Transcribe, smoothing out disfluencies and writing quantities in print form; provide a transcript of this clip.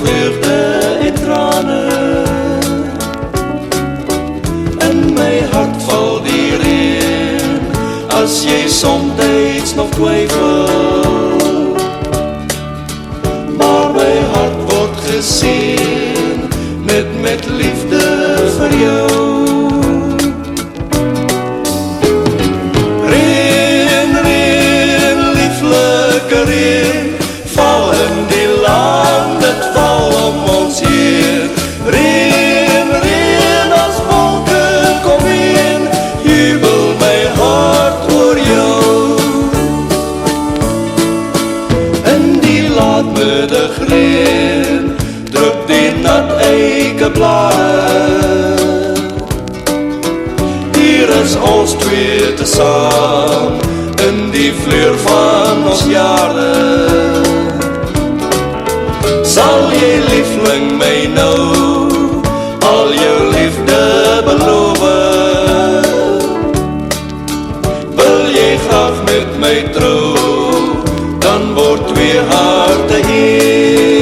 vreugde en trane. In my hart val die reën, as jy soms nog twyfel. Maar my hart word gesien, met liefde vir jou. Reën, reën, lieflike reën, val in die land, dit val om ons hier. Reën, reën, as wolke kom heen, jubel my hart oor jou. In die laatmiddag reën, drup die nat eikeblare. Hier is ons twee te saam, in die vleur van ons jare. Sal jy liefling my nou, al jou liefde beloof? Wil jy graag met my trou, dan word twee harte een.